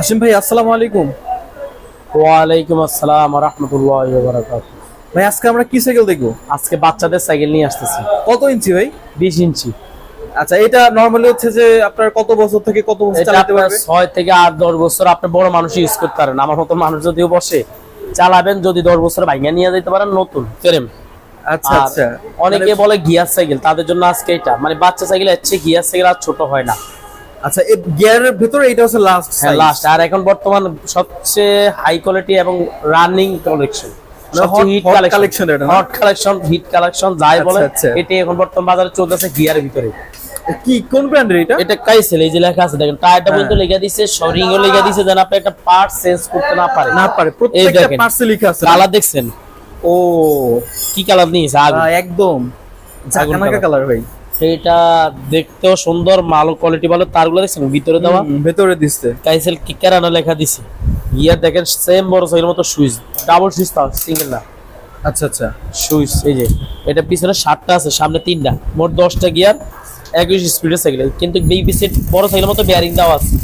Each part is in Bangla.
হাসিম ভাই, আসসালামু আলাইকুম। ওয়ালাইকুম আসসালাম ওয়া রাহমাতুল্লাহি ওয়া বারাকাতুহু। ভাই আজকে আমরা কি সাইকেল দেখবো? আজকে বাচ্চাদের সাইকেল নিয়ে আসতেছি। কত ইঞ্চি ভাই? 20 ইঞ্চি। আচ্ছা, এটা নরমালি হচ্ছে যে আপনার কত বছর থেকে কত বছর এটা চালাতে আপনার পারবে? 6 থেকে 8 10 বছর আপনি বড় মানুষ ইউজ করতে পারেন। আমার মতো মানুষ যদিও বসে চালাবেন, যদি 10 বছর ভাঙা নিয়ে যেতে পারেন নতুন ফ্রেম। আচ্ছা আচ্ছা, অনেকে বলে গিয়ার সাইকেল, তাদের জন্য আজকে এটা মানে বাচ্চা সাইকেল হচ্ছে গিয়ার সাইকেল আর ছোট হয় না। আচ্ছা, এই গিয়ারের ভিতরে এটা হচ্ছে লাস্ট হ্যাঁ, লাস্ট। আর এখন বর্তমান সবচেয়ে হাই কোয়ালিটি এবং রানিং কালেকশন, হট কালেকশন, এটা হট কালেকশন, হিট কালেকশন যাই বলে, আচ্ছা। এটি এখন বর্তমান বাজারে চলতেছে গিয়ারের ভিতরে। কি কোন ব্র্যান্ডের এটা? এটা কাইসেল, এই যে লেখা আছে দেখেন, টায়ারটা পর্যন্ত লেখা দিয়েছে, শরিংও লেখা দিয়েছে, যেন আপনি একটা পার্ট চেঞ্জ করতে না পারে। প্রত্যেকটা পার্টসে লেখা আছে। কালার দেখছেন? ও, কি কালার নিয়েছে? একদম জাকানাকা কালার ভাই। এটা দেখতেও সুন্দর, মাল কোয়ালিটি ভালো। তারগুলো দেখছেন ভিতরে দেওয়া, ভেতরে দিচ্ছে কাইসেল কিকারানো লেখা দিছে। গিয়ার দেখেন সেম বড় সাইকেলের মতো, সুইচ ডাবল সুইচ, তাও সিঙ্গেল না। আচ্ছা আচ্ছা, সুইচ এই যে, এটা পিছনে 7টা আছে, সামনে 3টা, মোট 10টা গিয়ার, 21 স্পিডের সাইকেল। কিন্তু বিপি সেট বড় সাইকেলের মতো বেয়ারিং দেওয়া আছে।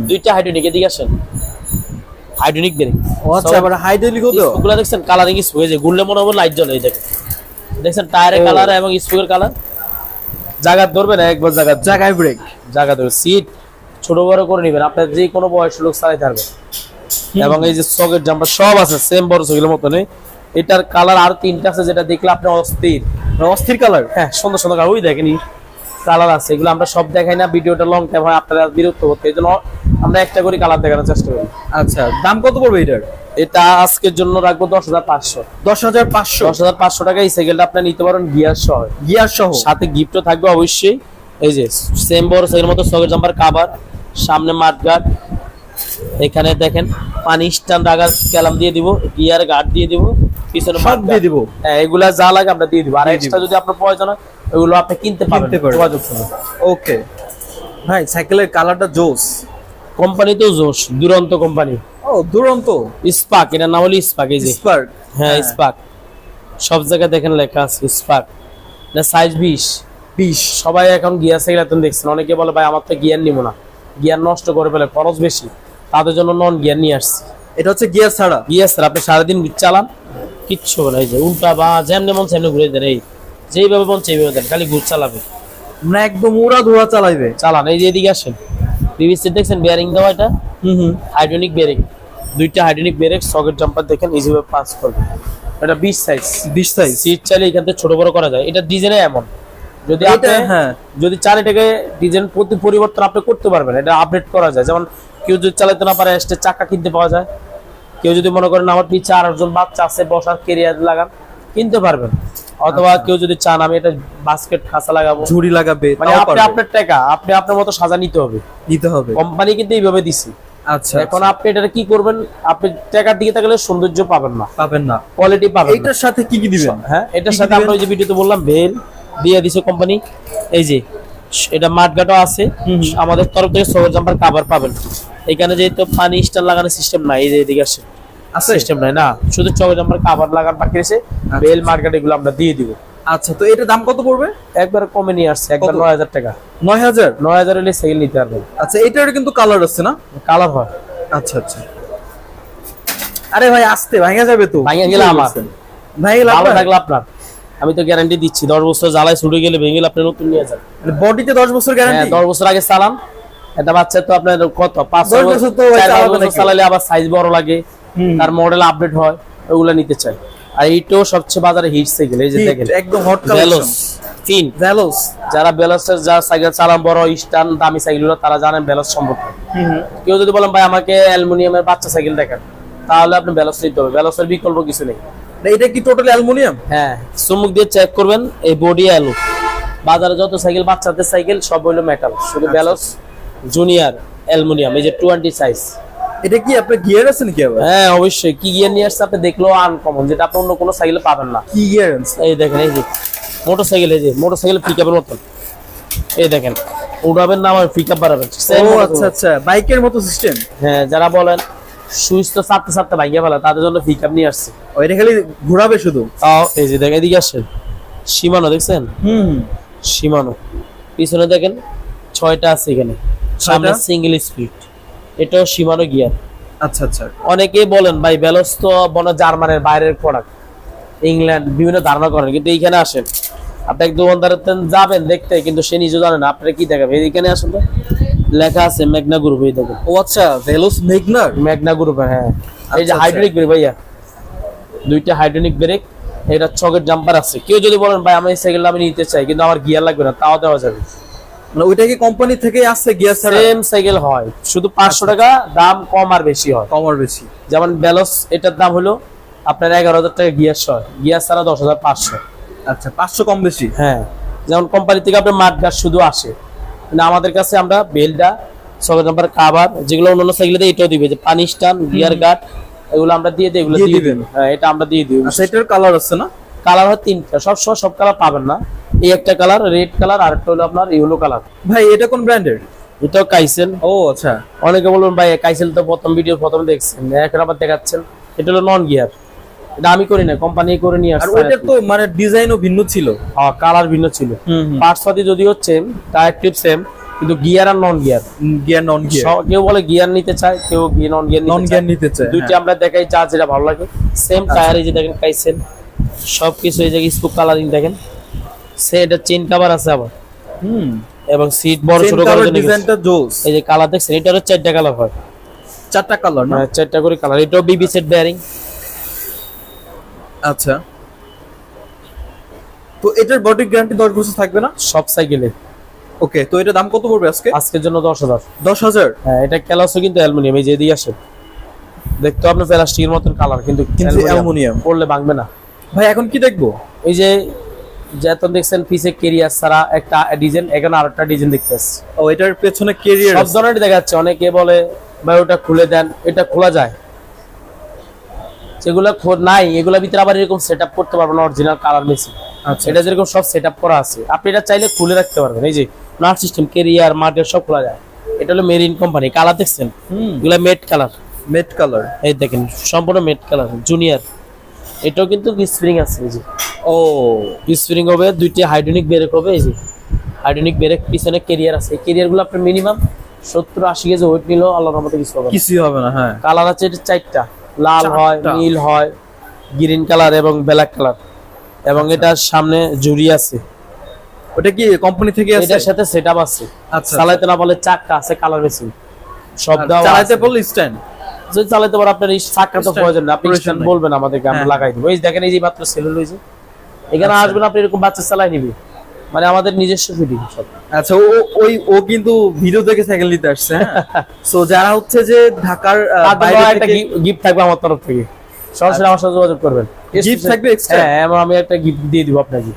দুইটা হাইড্রোলিক, এদিকে আসেন, হাইড্রোলিক বেয়ারিং। ও আচ্ছা, আবার হাইড্রোলিকও তো। স্পোকগুলো দেখছেন কালারিং হয়ে যায়, ঘুরলে মনে হবে লাইট জ্বলে। এই দেখেন, দেখছেন টায়ারের কালার এবং স্পোকের কালার। জায়গা ধরবে না, একবার জায়গায় ব্রেক, জায়গা ধরবে। সিট ছোট বড় করে নেবেন, আপনার যে কোনো বয়সের লোক চালাতে পারবে। এবং এই যে সকেট জাম্পার সব আছে সেম বড় সাইকেলের মতো নেই। এটার কালার আর 3টা আছে, যেটা দেখলে আপনি অস্থির অস্থির কালার। হ্যাঁ, সুন্দর সুন্দর কালার। ওই দেখেন কালার আছে, এগুলো আমরা সব দেখাই না, ভিডিওটা লং টাইম হয়, আপনারা বিরক্ত হতে, এই জন্য আমরা একটা করে কালার দেখানোর চেষ্টা করি। আচ্ছা, দাম কত পড়বে এটার? এটা আজকের জন্য রাখবো 10,500। 10,500? 10,500 টাকা এই সাইকেলটা আপনি নিতে পারেন গিয়ার সহ। গিয়ার সহ, সাথে গিফটও থাকবে অবশ্যই। এই যে সেম বড় সাইকেলের মতো সকেট জাম্পার কভার, সামনে মাঠগার্ড, এখানে দেখেন পানি স্ট্যান্ড রাখার ক্যালাম দিয়ে দিব, গিয়ার গার্ড দিয়ে দিব, পিছনে সব দিয়ে দিব। হ্যাঁ, এগুলা যা লাগে আমরা দিয়ে দিব। আর এক্সট্রা যদি আপনার প্রয়োজন হয় ওগুলো আপনি কিনতে পারবেন, যোগাযোগ করুন। ওকে ভাই, সাইকেলের কালারটা জোস। কোম্পানি তো জোশ, দুরন্ত কোম্পানি। ও, দুরন্ত স্পার্ক, এটা নাম হলো স্পার্ক। এই যে স্পার্ক, হ্যাঁ স্পার্ক, সব জায়গায় দেখেন লেখা আছে স্পার্ক। এটা সাইজ 20। সবাই এখন গিয়ার সাইকেল এখন দেখছেন, অনেকে বলে ভাই আমার তো গিয়ার নিব না, গিয়ার নষ্ট করে ফেলে, খরচ বেশি, তাদের জন্য নন গিয়ার নিয়ে আসছি। এটা হচ্ছে গিয়ার ছাড়া। গিয়ার ছাড়া আপনি সারাদিন চালান, কিচ্ছু হবে না। এই যে উল্টা বা যেমনি মন সেমনি ঘুরে দেন, এই যেইভাবে মন সেইভাবে দেন, খালি ঘুর চালাবে, মানে একদম উড়া ধুরা চালাইবে। চালান। এই যে এদিকে আসেন, পিভিসি দেখছেন বেয়ারিং দেওয়া, এটা হাইড্রোলিক বেয়ারিং, 2টা হাইড্রোলিক বেয়ারিং, সকেট জাম্পার দেখেন এইভাবে পাস করবে। এটা 20 সাইজ। সিট চাইলে এখান থেকে ছোট বড় করা যায়। এটা ডিজাইনে এমন, যদি আপনি যদি চান এটাকে ডিজাইন প্রতি পরিবর্তন আপনি করতে পারবেন, এটা আপডেট করা যায়। যেমন কেউ যদি চালাতে না পারে, এক্সট্রা চাকা কিনতে পাওয়া যায়। কেউ যদি মনে করেন আমার পিছে 8জন বাচ্চা আছে, বসার কেরিয়ার লাগান, কিনতে পারবেন। অথবা কেউ যদি চান আমি এটা বাস্কেট খাঁচা লাগাবো, ঝুড়ি লাগাবে, মানে আপনি আপনার টাকা আপনি আপনার মতো সাজা নিতে হবে। কোম্পানি কিন্তু এইভাবে দিছি। আচ্ছা, এখন আপনি এটা কি করবেন, আপনি টাকার দিকে তাকালে সৌন্দর্য পাবেন না, কোয়ালিটি পাবেন। এটার সাথে কি কি দিবেন? হ্যাঁ, এটার সাথে আমরা ওই যে ভিডিওতে বললাম বেল দিয়ে দিছে কোম্পানি। এই যে এটা মাঠগাটও আছে, আমাদের তরফ থেকে সকেট জাম্পার কভার পাবেন। এখানে যেহেতু পানি স্ট্যান্ড লাগানোর সিস্টেম নাই, এই যে এদিকে আসে সিস্টেম নাই না, শুধু সকেট জাম্পার কভার লাগান বাকি আছে। বেল মার্কেট এগুলো আমরা দিয়ে দিব। আচ্ছা, তো এটার দাম কত পড়বে? একবার কমে নিয়ে আসছে, একবার 9,000 টাকা। 9,000 হলে সাইকেল নিতে পারবেন। আচ্ছা, এটার কিন্তু কালার আছে না? কালার হয়। আচ্ছা আচ্ছা, আরে ভাই আসতে ভাঙা যাবে তো? ভাঙা গেলে আমার, ভালো থাকলে আপনার। আমি তো গ্যারান্টি দিচ্ছি, 10 বছর জ্বালায় ছুটে গেলে ভেঙে গেলে আপনি নতুন নিয়ে যান। বডিতে 10 বছর গ্যারান্টি? 10 বছর আগে চালান। এটা বাচ্চা তো আপনার কত 5 বছর তো চালালে আবার সাইজ বড় লাগে, তার মডেল আপডেট হয়, ওগুলা নিতে চাই। আর এইটাও সবচেয়ে বাজারে হিট সাইকেল। এই যে দেখেন একদম হট কালেকশন, ভেলোস। যারা ভেলোসের যা সাইকেল চালান, বড় স্ট্যান্ড দামি সাইকেলগুলো, তারা জানেন ভেলোস সম্পর্কে। কেউ যদি বলেন ভাই আমাকে অ্যালুমিনিয়ামের বাচ্চা সাইকেল দেখেন, তাহলে আপনি ভেলোস নিতে হবে, ভেলোসের বিকল্প কিছু নেই। এটা কি টোটালি অ্যালুমিনিয়াম? হ্যাঁ, চুমুক দিয়ে চেক করবেন, এই বডি অ্যালু। বাজারে যত সাইকেল বাচ্চাদের সাইকেল সব হলো মেটাল, শুধু ভেলোস জুনিয়র অ্যালুমিনিয়াম। এই যে 20 সাইজ। এটা কি আপনার গিয়ার আছে নাকি আবার? হ্যাঁ অবশ্যই, কি গিয়ার নিয়ে আসছে আপনি দেখলেও আনকমন, যেটা আপনি অন্য কোনো সাইকেলে পাবেন না। কি গিয়ার আছে? এই দেখেন, এই যে মোটরসাইকেল, এই যে মোটরসাইকেল পিকআপের মতো। এই দেখেন, উড়াবেন না, আমার পিকআপ বাড়াবেন। ও আচ্ছা আচ্ছা, বাইকের মতো সিস্টেম। হ্যাঁ, যারা বলেন সুইচ তো চাপতে চাপতে ভাঙিয়ে ফেলা, তাদের জন্য পিকআপ নিয়ে আসছে। ওইটা খালি ঘোরাবে শুধু। এই যে দেখেন, এদিকে আসেন, সীমানো দেখছেন? সীমানো। পিছনে দেখেন 6টা আছে, এখানে সামনে সিঙ্গেল স্পিড, এটাও সীমানো গিয়ার। আচ্ছা আচ্ছা। অনেকেই বলেন ভাই বেলস তো মনে হয় জার্মানের বাইরের প্রোডাক্ট, ইংল্যান্ড বিভিন্ন ধারণা করেন, কিন্তু এইখানে আসেন আপনি এক দোকানদার যাবেন দেখতে, কিন্তু সে নিজে জানে না আপনারা কি দেখাবে। এইখানে আসেন তো লেখা আছে মেঘনা গ্রুপ, এই দেখুন। ও আচ্ছা, ভেলোস মেঘনা গ্রুপের, হ্যাঁ। এই যে আচ্ছা, হাইড্রোলিক ব্রেক ভাইয়া, দুইটা হাইড্রোলিক ব্রেক, এটা চকের জাম্পার আছে। কেউ যদি বলেন ভাই আমি এই সাইকেলটা আমি নিতে চাই কিন্তু আমার গিয়ার লাগবে না, তাও দেওয়া যাবে। মানে ওইটা কি কোম্পানি থেকে আসছে গিয়ার ছাড়া? সেম সাইকেল হয়, শুধু 500 টাকা দাম কম আর বেশি হয়। কম আর বেশি। যেমন বেলস এটার দাম হলো আপনার 11,000 টাকা গিয়ার সহ, গিয়ার ছাড়া 10,500। আচ্ছা, 500 কম বেশি। হ্যাঁ, যেমন কোম্পানি থেকে আপনার মাঠ গাছ শুধু আসে, কিন্তু আমাদের কাছে আমরা বেলটা, সকেট জাম্পার, কাভার, যেগুলো অন্যান্য সাইকেলে এটাও দিবে, যে পানি স্টান, গিয়ার গার্ড, এগুলো আমরা দিয়ে দিই, এগুলো দিয়ে দিবেন। হ্যাঁ, এটা আমরা দিয়ে দিই। আচ্ছা, এটার কালার আছে না? কালার হয় 3টা, সব কালার পাবেন না। এই একটা কালার রেড কালার, আর একটা হলো আপনার ইয়েলো কালার। ভাই এটা কোন ব্র্যান্ডের? এটাও কাইসেল। ও আচ্ছা। অনেকে বলুন ভাই কাইসেল তো প্রথম দেখছেন, এখন আবার দেখাচ্ছেন। এটা হলো নন গিয়ার, এটা আমি করি না, কোম্পানি করে নিয়ে আর আসছে। ওইটার তো মানে ডিজাইনও ভিন্ন ছিল। হ্যাঁ, কালার ভিন্ন ছিল। পার্টস পাতি যদিও সেম, টায়ার টিপ সেম, কিন্তু গিয়ার আর non gear. Gear non gear. কেউ বলে গিয়ার নিতে চায়, কেউ নন গিয়ার নিতে চায়। দুইটা আমরা দেখাই, যা যেটা ভালো লাগে। সেম টায়ার, এই যে দেখেন কাইসেল, সবকিছু এই যে স্পোক কালারিং দেখেন। এটা চেইন কভার আছে আবার, এবং সিট বড় ছোট করার জন্য ডিজাইনটা জোস। এই যে কালার দেখছেন, এটা হলো 4টা কালার হয়। 4টা কালার না? 4টা করে কালার। এটাও বিবি সেট বেয়ারিং। আচ্ছা, তো এটার বডি গ্যারান্টি 10 বছর থাকবে না সব সাইকেলে? ওকে, তো এটা দাম কত পড়বে আজকে? আজকের জন্য 10,000। 10,000? হ্যাঁ, এটা ক্যালাসও কিন্তু অ্যালুমিনিয়াম, এই যে দিয়ে আসে দেখতে আপনি প্লাস্টিকের মতন কালার, কিন্তু অ্যালুমিনিয়াম পড়লে ভাঙবে না। ভাই এখন কি দেখবো? এই যে যেমন দেখছেন পিছে কেরিয়ার ছাড়া একটা ডিজাইন, এখানে আরেকটা ডিজাইন দেখতেছি। ও, এটার পেছনে কেরিয়ার সব ধরনের দেখাচ্ছে। অনেকে বলে ভাই ওটা খুলে দেন, এটা খোলা যায়। যেগুলো নাই এগুলোর ভিতরে আবার এরকম সেটআপ করতে পারবেন না, অরিজিনাল কালার মেশিন। আচ্ছা, এটা যেরকম সব সেটআপ করা আছে, আপনি এটা চাইলে খুলে রাখতে পারবেন। এই যে নাট সিস্টেম, কেরিয়ার, মার্কেট সব খোলা যায়। এটা হলো মেরিন কোম্পানি। কালার দেখছেন, এগুলো মেট কালার। মেট কালার, এই দেখেন সম্পূর্ণ মেট কালার জুনিয়র। এটাও কিন্তু স্প্রিং আছে, এই যে ও স্প্রিং হবে, দুইটা হাইড্রোলিক ব্রেক হবে। এই যে হাইড্রোলিক ব্রেক, পিছনে কেরিয়ার আছে। এই কেরিয়ার গুলো আপনার মিনিমাম 70-80 কেজি ওয়েট নিলেও আল্লাহর রহমতে কিছুই হবে না। হ্যাঁ, কালার আছে এটা 4টা, লাল হয়, নীল হয়, গ্রিন কালার এবং ব্ল্যাক কালার। এবং এটার সামনে জুড়ি আছে। ওটা কি কোম্পানি থেকে আছে? এটার সাথে সেটআপ আছে। আচ্ছা, চালাতে না বলে চাকা আছে, কালার মেশিন সব দাও। চালাতে বললে স্ট্যান্ড, যদি চালাতে পারে আপনার এই চাকা তো প্রয়োজন না, আপনি স্ট্যান্ড বলবেন আমাদেরকে, আমরা লাগাই দেব। এই দেখেন, এই যে মাত্র সেলুন হইছে, এখানে আসবেন আপনি এরকম বাচ্চা চালাই নিবে, মানে আমাদের নিজস্ব ফিটিং সব। আচ্ছা, ও কিন্তু ভিডিও দেখে সাইকেল নিতে আসছে। হ্যাঁ, সো যারা হচ্ছে যে ঢাকার বাইরে একটা গিফট থাকবে আমার তরফ থেকে, সরাসরি আমার সাথে যোগাযোগ করবেন। গিফট থাকবে এক্সট্রা? হ্যাঁ, এবং আমি একটা গিফট দিয়ে দিব আপনাকে।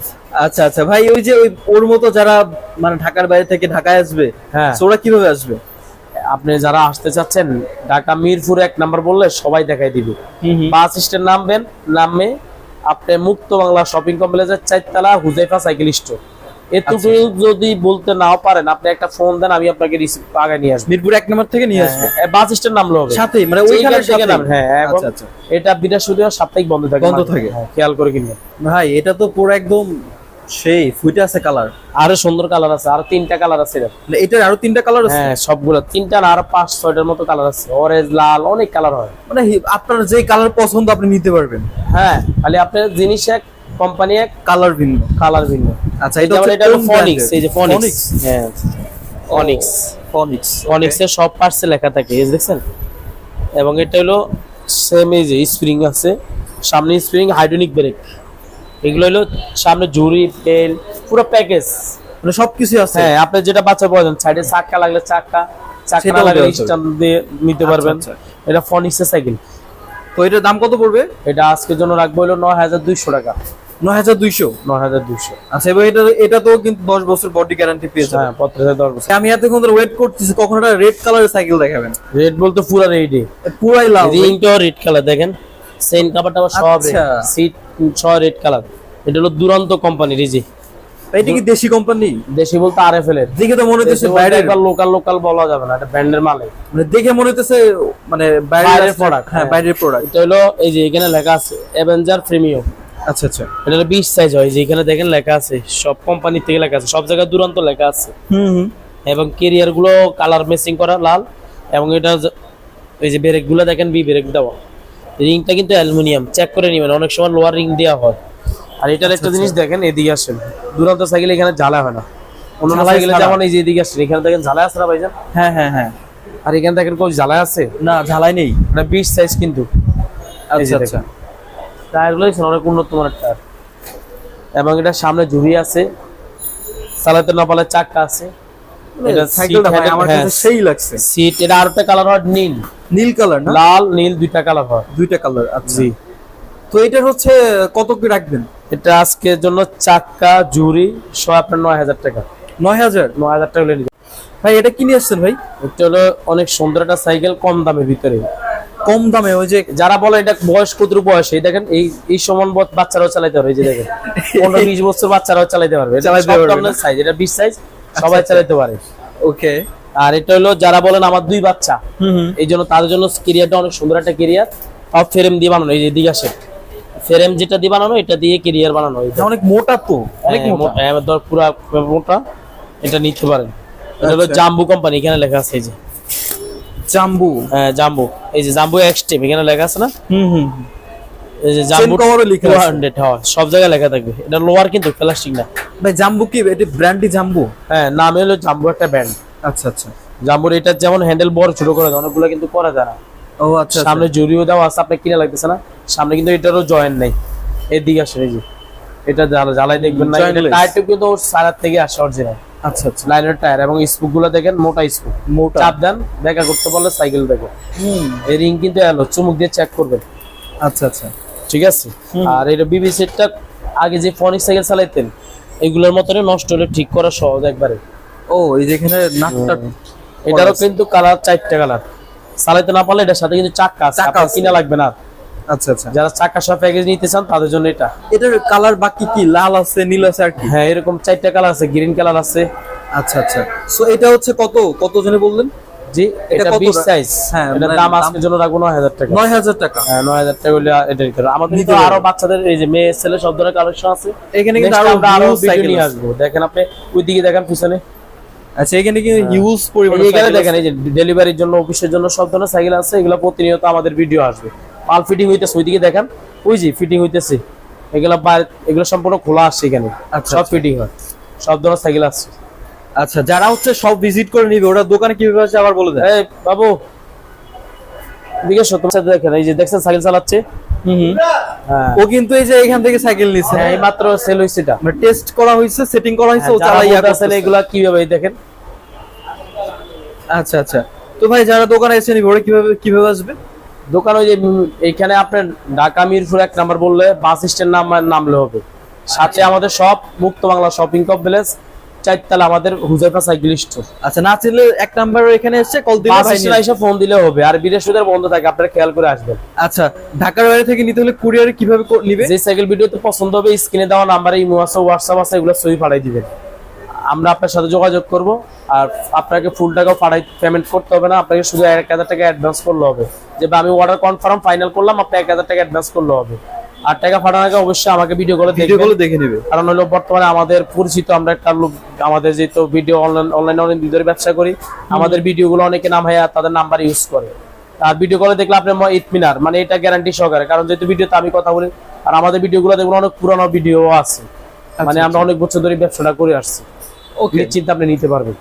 আচ্ছা আচ্ছা ভাই, ওই যে ওর মতো যারা মানে ঢাকার বাইরে থেকে ঢাকায় আসবে, হ্যাঁ, ওরা কিভাবে আসবে? আপনি যারা আসতে চাচ্ছেন, ঢাকা মিরপুর 1 নাম্বার বললে সবাই দেখাই দিবে। বাস স্ট্যান্ড নামবেন, নামে আপনি মুক্ত বাংলা শপিং কমপ্লেক্সের 4 তলা হুজাইফা সাইকেল স্টোর। এতটুকু যদি বলতে নাও পারেন, আপনি একটা ফোন দেন, আমি আপনাকে রিসিভ আগে নিয়ে আসবো। মিরপুর 1 নাম্বার থেকে নিয়ে আসবো। বাস স্ট্যান্ড নামলো হবে সাথে, মানে ওইখানে থেকে নামবেন। হ্যাঁ, আচ্ছা আচ্ছা। এটা বৃহস্পতিবার সাপ্তাহিক বন্ধ থাকে। খেয়াল করে কিনবেন ভাই, এটা তো পুরো একদম সেই ফুটে আছে কালার। আরো সুন্দর কালার আছে, আরো 3টা কালার আছে। এটার আরো 3টা কালার আছে? হ্যাঁ, সবগুলো 3টা না, আরো 5-6টার মতো কালার আছে। অরেঞ্জ, লাল, অনেক কালার হয়। মানে আপনার যে কালার পছন্দ আপনি নিতে পারবেন। হ্যাঁ, খালি আপনার জিনিস এক, কোম্পানি এক, কালার ভিন্ন। আচ্ছা, এটা হলো ফনিক্স। এই যে ফনিক্স, হ্যাঁ ফনিক্স এর সব পার্টসে লেখা থাকে, এই দেখছেন। এবং এটা হলো সেম, এই যে স্প্রিং আছে, সামনে স্প্রিং, হাইড্রোলিক ব্রেক, এগুলো হলো সামনে জুরি, তেল, পুরো প্যাকেজ, মানে সবকিছু আছে। হ্যাঁ, আপনি যেটা বাচ্চা প্রয়োজন, সাইডে চাকা লাগলে চাকা না লাগলে স্ট্যান্ড দিয়ে নিতে পারবেন। এটা ফনিক্সের সাইকেল। তো এটার দাম কত পড়বে? এটা আজকের জন্য রাখবো হলো 9,200 টাকা। 9,200? আচ্ছা, এবার এটা তো কিন্তু 10 বছর বডি গ্যারান্টি পেয়েছে। হ্যাঁ, 10 বছর। আমি এতক্ষণ ধরে ওয়েট করতেছি কখন একটা রেড কালারের সাইকেল দেখাবেন। রেড বলতে পুরো রেডই, পুরাই লাল, রিংটাও রেড কালার দেখেন, চেইন কভারটা সব রেড, সিট সব রেড কালার। এটা হলো দুরন্ত কোম্পানির। এই যে এটা কি দেশি কোম্পানি? দেশি বলতে আরএফএল এর। দেখে তো মনে হচ্ছে বাইরে, লোকাল বলা যাবে না, এটা ব্র্যান্ডের মাল। মানে দেখে মনে হচ্ছে মানে বাইরের প্রোডাক্ট। হ্যাঁ, বাইরের প্রোডাক্ট। এটা হলো এই যে এখানে লেখা আছে অ্যাভেঞ্জার প্রিমিয়াম। আচ্ছা আচ্ছা। এটা হলো 20 সাইজ হয়, যে এখানে দেখেন লেখা আছে, সব কোম্পানি থেকে লেখা আছে, সব জায়গায় দুরন্ত লেখা আছে। এবং কেরিয়ার গুলো কালার ম্যাচিং করা লাল, এবং এটা এই যে ব্রেক গুলো দেখেন বি ব্রেক দেওয়া, রিংটা কিন্তু অ্যালুমিনিয়াম, চেক করে নেবেন, অনেক সময় লোয়ার রিং দেওয়া হয়। আর এটার একটা জিনিস দেখেন, এদিকে আসেন, দুরান্ত সাইকেল এখানে ঝালা হয় না, অন্য সাইকেলে যেমন এই যে এদিকে আসেন, এখানে দেখেন ঝালা আছে না ভাইজান? হ্যাঁ হ্যাঁ হ্যাঁ। আর এখানে দেখেন কোন ঝালা আছে না, ঝালাই নেই। এটা 20 সাইজ কিন্তু। আচ্ছা আচ্ছা। টায়ারগুলো অনেক উন্নত মানের টায়ার, এবং এটা সামনে ঝুড়ি আছে, চালাতে না পারলে চাকা আছে। এটা সাইকেলটা ভাই আমার কাছে সেই লাগছে। সিট এটা আরেকটা কালার হয় নীল, নীল কালার না? লাল নীল দুইটা কালার হয়। দুইটা কালার, আচ্ছা। জি। তো এটার হচ্ছে কত কি রাখবেন? এটা আজকের জন্য চাকা ঝুড়ি সব আপনার 9000 টাকা। 9000? 9000 টাকা হলে নিবেন। ভাই এটা কিনে আসছেন ভাই? এটা হলো অনেক সুন্দর একটা সাইকেল, কম দামের ভিতরে। কম দামে? ওই যে যারা বলে এটা বয়স কত বয়স, এই দেখেন এই সমান বাচ্চারাও চালাতে পারবে, এই যে দেখেন 15-20 বছর বাচ্চারাও চালাতে পারবে, সাইজ এটা 20 সাইজ, সবাই চালাতে পারে। ওকে। আর এটা হলো যারা বলেন আমার 2 বাচ্চা, এই জন্য তাদের জন্য ক্যারিয়ারটা অনেক সুন্দর একটা ক্যারিয়ার, সব ফ্রেম দিয়ে বানানো, এই যে দিকে আসে ফ্রেম যেটা দিয়ে বানানো, এটা দিয়ে ক্যারিয়ার বানানো। এটা অনেক মোটা তো, অনেক মোটা, ধর পুরো মোটা, এটা নিতে পারেন। এটা হলো জাম্বু কোম্পানি, এখানে লেখা আছে এই যে জাম্বু। হ্যাঁ জাম্বু, এই যে জাম্বু এক্সট্রিম এখানে লেখা আছে না? এই যে চেন জাম্বু কভারও লেখা আছে। 200 হয়, সব জায়গায় লেখা থাকবে। এটা লোয়ার কিন্তু প্লাস্টিক না ভাই। জাম্বু কি এটা ব্র্যান্ডই জাম্বু? হ্যাঁ, নাম হলো জাম্বু, একটা ব্র্যান্ড। আচ্ছা আচ্ছা। জাম্বুর এটা যেমন হ্যান্ডেল বড় ছোট করে দেয়, অনেকগুলো কিন্তু করা যায় না। ও আচ্ছা। সামনে জড়িও দেওয়া আছে, আপনি কিনে লাগতেছে না, সামনে কিন্তু এটারও জয়েন্ট নাই। এদিকে আসে এই যে এটা জ্বালাই দেখবেন না, এটা টায়ারটা কিন্তু ওর সারার থেকে আসে অরিজিনাল। আচ্ছা আচ্ছা। লাইনের টায়ার, এবং স্পুক গুলো দেখেন মোটা স্পুক, মোটা। চাপ দেন দেখা করতে পারলে সাইকেল দেখো। এই রিং কিন্তু এলো, চুমুক দিয়ে চেক করবেন। আচ্ছা আচ্ছা, ঠিক আছে। আর এটা বিবি সেটটা আগে যে ফনিক সাইকেল চালাইতেন এগুলোর মতনই, নষ্ট হলে ঠিক করা সহজ একবারে। ও এই যেখানে নাটটা, এটারও কিন্তু কালার 4টা কালার, চালাইতে না পারলে এটার সাথে কিন্তু চাকা আছে, আপনার কিনা লাগবে না। আচ্ছা আচ্ছা। যারা চাকা সহ প্যাকেজ নিতে চান তাদের জন্য এটা। এটার কালার বাকি কি লাল আছে, নীল আছে আর কি? হ্যাঁ, এরকম 4টা কালার আছে, গ্রিন কালার আছে। আচ্ছা আচ্ছা। সো এটা হচ্ছে কত জনে বললেন? জি, এটা 20 সাইজ। হ্যাঁ, এটার দাম আজকের জন্য রাখবো 9000 টাকা। 9000 টাকা? হ্যাঁ, 9000 টাকা হলে এটা দিতে হবে। আমাদের তো আরো বাচ্চাদের এই যে মেয়ে ছেলে সব ধরনের কালেকশন আছে এখানে, কিন্তু আরো ভিডিও নিয়ে আসবো। দেখেন আপনি ওইদিকে দেখেন পিছনে। আচ্ছা, এখানে কি হিউজ পরিমাণে এখানে দেখেন এই যে ডেলিভারির জন্য, অফিসের জন্য সব ধরনের সাইকেল আছে। এগুলো প্রতিনিয়ত আমাদের ভিডিও আসবে। পাল ফিটিং হইতেছে ওইদিকে দেখেন, ওই যে ফিটিং হইতেছে, এগুলো সম্পূর্ণ খোলা আসছে এখানে, সব ফিটিং হয়, সব ধরনের সাইকেল আছে। আচ্ছা, যারা হচ্ছে সব ভিজিট করে নিবে ওরা দোকানে কিভাবে আসে আবার বলে দেন। এই বাবু দিকে তোমার সাথে দেখেন, এই যে দেখছেন সাইকেল চালাচ্ছে। হ্যাঁ, ও কিন্তু এই যে এখান থেকে সাইকেল নিছে, এই মাত্র সেল হইছে, এটা মানে টেস্ট করা হইছে, সেটিং করা হইছে, ও চালাইয়া আসলে এগুলা কিভাবে দেখেন। আচ্ছা আচ্ছা। তো ভাই যারা দোকানে এসে নিবে ওরা কিভাবে আসবে? দোকান ওই যে এইখানে আপনার ঢাকা মিরপুর 1 নাম্বার বললে বাস স্ট্যান্ড নামলে হবে। সাথে আমাদের সব মুক্ত বাংলা শপিং কমপ্লেক্স 4 তলা আমাদের হুজাইফা সাইকেল স্টোর। আচ্ছা, না চিনলে 1 নাম্বার এখানে এসে কল দিলে এসে ফোন দিলে হবে। আর বৃহস্পতিবার বন্ধ থাকে, আপনারা খেয়াল করে আসবেন। আচ্ছা, ঢাকার বাইরে থেকে নিতে হলে কুরিয়ারে কিভাবে নিবে? যে সাইকেল ভিডিওতে পছন্দ হবে স্ক্রিনে দেওয়া নাম্বারে ইমো আছে, হোয়াটসঅ্যাপ আছে, এগুলো ছবি পাঠিয়ে দিবেন, আমরা আপনার সাথে যোগাযোগ করব। আর আপনাকে ফুল টাকা পেমেন্ট করতে হবে না, আপনাকে শুধু 1000 টাকা অ্যাডভান্স করলে হবে। যে আমি অর্ডার কনফার্ম ফাইনাল করলাম, আপনি 1000 টাকা অ্যাডভান্স করলে হবে। আর টাকা পাঠানোর আগে অবশ্যই আমাকে ভিডিও কলে দেখে নেবে। কারণ হলো বর্তমানে আমাদের পরিচিত, আমরা একটা লোক, আমাদের যেহেতু ভিডিও অনলাইনে অনেক ভিডিও ব্যবসা করি, আমাদের ভিডিওগুলো অনেকে নাম হয় তাদের নাম্বার ইউজ করে। আর ভিডিও কলে দেখলে আপনার ইতমিনার, মানে এটা গ্যারান্টি সহকারে, কারণ যেহেতু ভিডিওতে আমি কথা বলি। আর আমাদের ভিডিওগুলো দেখুন অনেক পুরানো ভিডিও আছে, মানে আমরা অনেক বছর ধরে ব্যবসাটা করে আসছি। ওকে, চিন্তা আপনি নিতে পারবেন।